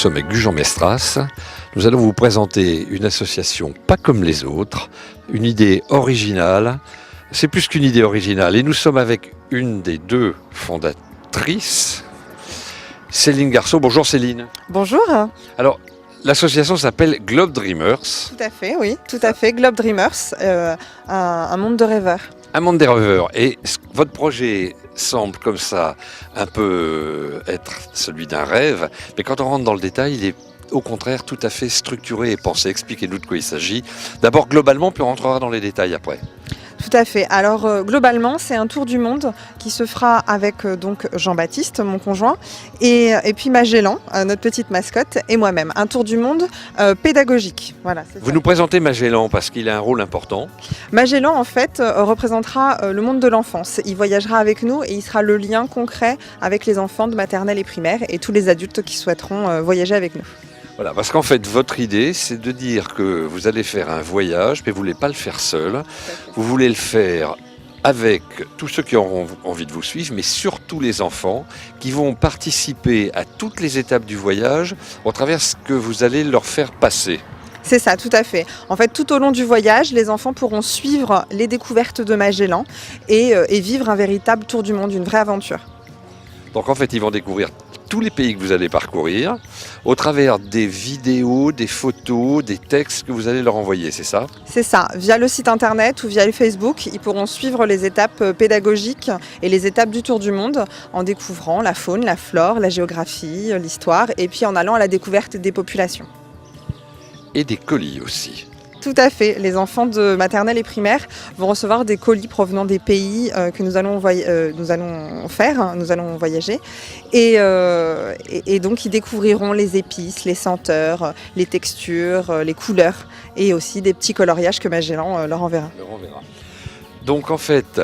sommes avec Guyjean Mestras. Nous allons vous présenter une association pas comme les autres, une idée originale. C'est plus qu'une idée originale. Et nous sommes avec une des deux fondatrices, Céline Garceau. Bonjour Céline. Bonjour. Alors, l'association s'appelle Globe Dreamers. Tout à fait, oui, tout à fait. Globe Dreamers, un monde de rêveurs. Un monde des rêveurs. Et votre projet semble comme ça un peu être celui d'un rêve, mais quand on rentre dans le détail, il est au contraire tout à fait structuré et pensé. Expliquez-nous de quoi il s'agit. D'abord globalement, puis on rentrera dans les détails après. Tout à fait. Alors globalement, c'est un tour du monde qui se fera avec donc Jean-Baptiste, mon conjoint, et puis Magellan, notre petite mascotte, et moi-même. Un tour du monde pédagogique. Voilà, Vous nous présentez Magellan parce qu'il a un rôle important. Magellan, en fait, représentera le monde de l'enfance. Il voyagera avec nous et il sera le lien concret avec les enfants de maternelle et primaire et tous les adultes qui souhaiteront voyager avec nous. Voilà, parce qu'en fait, votre idée, c'est de dire que vous allez faire un voyage, mais vous ne voulez pas le faire seul. Vous voulez le faire avec tous ceux qui auront envie de vous suivre, mais surtout les enfants qui vont participer à toutes les étapes du voyage au travers de ce que vous allez leur faire passer. C'est ça, tout à fait. En fait, tout au long du voyage, les enfants pourront suivre les découvertes de Magellan et vivre un véritable tour du monde, une vraie aventure. Donc en fait, ils vont découvrir tous les pays que vous allez parcourir au travers des vidéos, des photos, des textes que vous allez leur envoyer, c'est ça ? C'est ça. Via le site internet ou via le Facebook, ils pourront suivre les étapes pédagogiques et les étapes du tour du monde en découvrant la faune, la flore, la géographie, l'histoire et puis en allant à la découverte des populations. Et des colis aussi. Tout à fait. Les enfants de maternelle et primaire vont recevoir des colis provenant des pays que nous allons voyager. Et donc, ils découvriront les épices, les senteurs, les textures, les couleurs et aussi des petits coloriages que Magellan leur enverra. Donc, en fait,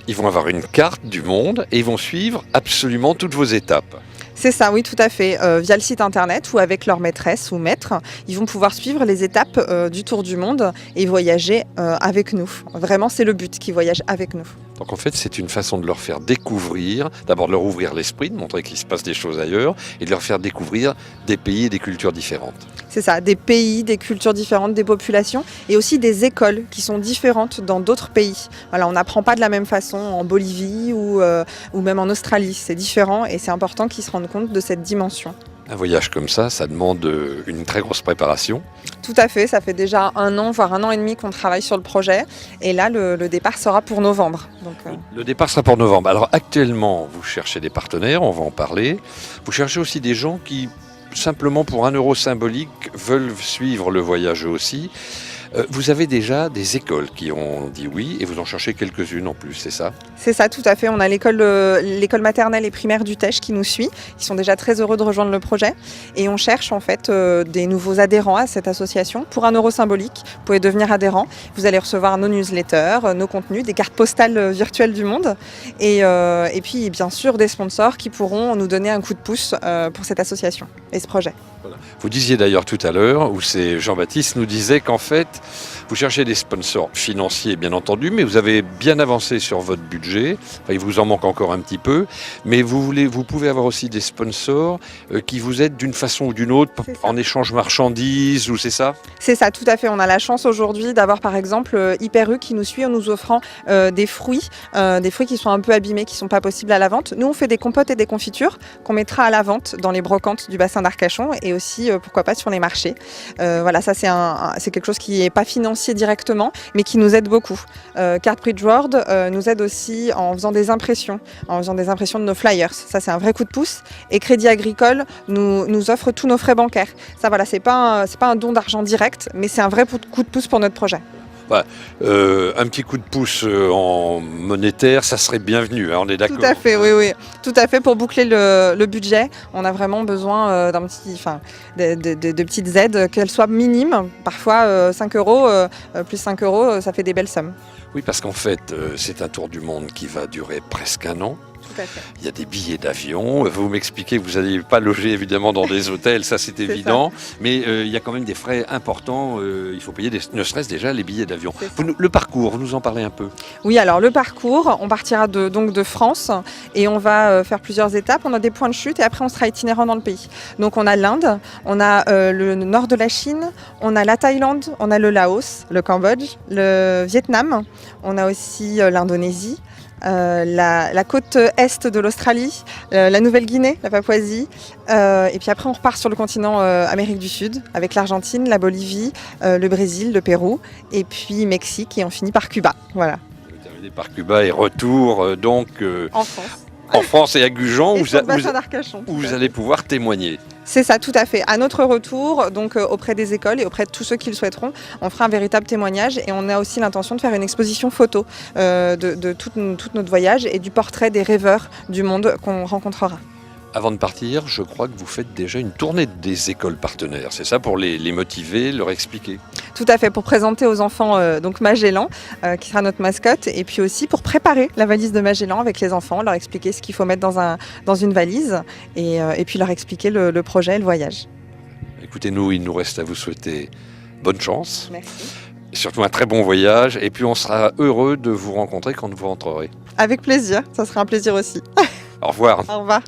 ils vont avoir une carte du monde et ils vont suivre absolument toutes vos étapes. C'est ça, oui, tout à fait. Via le site internet ou avec leur maîtresse ou maître, ils vont pouvoir suivre les étapes du tour du monde et voyager avec nous. Vraiment, c'est le but, qu'ils voyagent avec nous. Donc en fait, c'est une façon de leur faire découvrir, d'abord de leur ouvrir l'esprit, de montrer qu'il se passe des choses ailleurs et de leur faire découvrir des pays et des cultures différentes. C'est ça, des pays, des cultures différentes, des populations et aussi des écoles qui sont différentes dans d'autres pays. Voilà, on n'apprend pas de la même façon en Bolivie ou même en Australie. C'est différent et c'est important qu'ils se rendent compte de cette dimension. Un voyage comme ça demande une très grosse préparation. Tout à fait, ça fait déjà 1 an, voire 1 an et demi qu'on travaille sur le projet. Et là, le départ sera pour novembre. Donc, Le départ sera pour novembre. Alors actuellement, vous cherchez des partenaires, on va en parler. Vous cherchez aussi des gens qui, simplement pour 1 euro symbolique, veulent suivre le voyage eux aussi. Vous avez déjà des écoles qui ont dit oui et vous en cherchez quelques-unes en plus, c'est ça ? C'est ça, tout à fait. On a l'école maternelle et primaire du Teche qui nous suit. Ils sont déjà très heureux de rejoindre le projet. Et on cherche en fait des nouveaux adhérents à cette association. Pour 1 euro symbolique, vous pouvez devenir adhérent. Vous allez recevoir nos newsletters, nos contenus, des cartes postales virtuelles du monde. Et puis bien sûr des sponsors qui pourront nous donner un coup de pouce pour cette association et ce projet. Voilà. Vous disiez d'ailleurs tout à l'heure, où c'est Jean-Baptiste nous disait qu'en fait, vous cherchez des sponsors financiers bien entendu, mais vous avez bien avancé sur votre budget. Enfin, il vous en manque encore un petit peu, mais vous pouvez avoir aussi des sponsors qui vous aident d'une façon ou d'une autre en échange marchandises, ou c'est ça ? C'est ça, tout à fait. On a la chance aujourd'hui d'avoir par exemple Hyper U qui nous suit en nous offrant des fruits qui sont un peu abîmés, qui ne sont pas possibles à la vente. Nous, on fait des compotes et des confitures qu'on mettra à la vente dans les brocantes du bassin d'Arcachon et aussi, pourquoi pas, sur les marchés. Voilà, ça c'est quelque chose qui n'est pas financier directement, mais qui nous aide beaucoup. Cartbridge World nous aide aussi en faisant des impressions de nos flyers. Ça, c'est un vrai coup de pouce. Et Crédit Agricole nous offre tous nos frais bancaires. Ça, voilà, c'est pas un don d'argent direct, mais c'est un vrai coup de pouce pour notre projet. Voilà. Un petit coup de pouce en monétaire, ça serait bienvenu, hein, on est d'accord. Tout à fait, oui. Tout à fait, pour boucler le budget, on a vraiment besoin de petites aides, qu'elles soient minimes. Parfois, 5 euros, plus 5 euros, ça fait des belles sommes. Oui, parce qu'en fait, c'est un tour du monde qui va durer presque 1 an. Tout à fait. Il y a des billets d'avion. Vous m'expliquez que vous n'allez pas loger évidemment dans des hôtels, ça c'est évident. Mais il y a quand même des frais importants. Il faut payer ne serait-ce déjà les billets d'avion. Le parcours, vous nous en parlez un peu? Oui, alors le parcours, on partira donc de France et on va faire plusieurs étapes. On a des points de chute et après on sera itinérant dans le pays. Donc on a l'Inde, on a le nord de la Chine, on a la Thaïlande, on a le Laos, le Cambodge, le Vietnam, on a aussi l'Indonésie. La côte est de l'Australie, la Nouvelle-Guinée, la Papouasie, et puis après on repart sur le continent Amérique du Sud avec l'Argentine, la Bolivie, le Brésil, le Pérou, et puis Mexique et on finit par Cuba. Voilà. Vous terminez par Cuba et retour En France. En France et à Gujan où vous allez pouvoir témoigner. C'est ça, tout à fait. À notre retour, donc auprès des écoles et auprès de tous ceux qui le souhaiteront, on fera un véritable témoignage et on a aussi l'intention de faire une exposition photo de tout notre voyage et du portrait des rêveurs du monde qu'on rencontrera. Avant de partir, je crois que vous faites déjà une tournée des écoles partenaires. C'est ça pour les motiver, leur expliquer? Tout à fait, pour présenter aux enfants donc Magellan, qui sera notre mascotte, et puis aussi pour préparer la valise de Magellan avec les enfants, leur expliquer ce qu'il faut mettre dans une valise, et puis leur expliquer le projet et le voyage. Écoutez-nous, il nous reste à vous souhaiter bonne chance. Merci. Surtout un très bon voyage, et puis on sera heureux de vous rencontrer quand vous rentrerez. Avec plaisir, ça sera un plaisir aussi. Au revoir. Au revoir.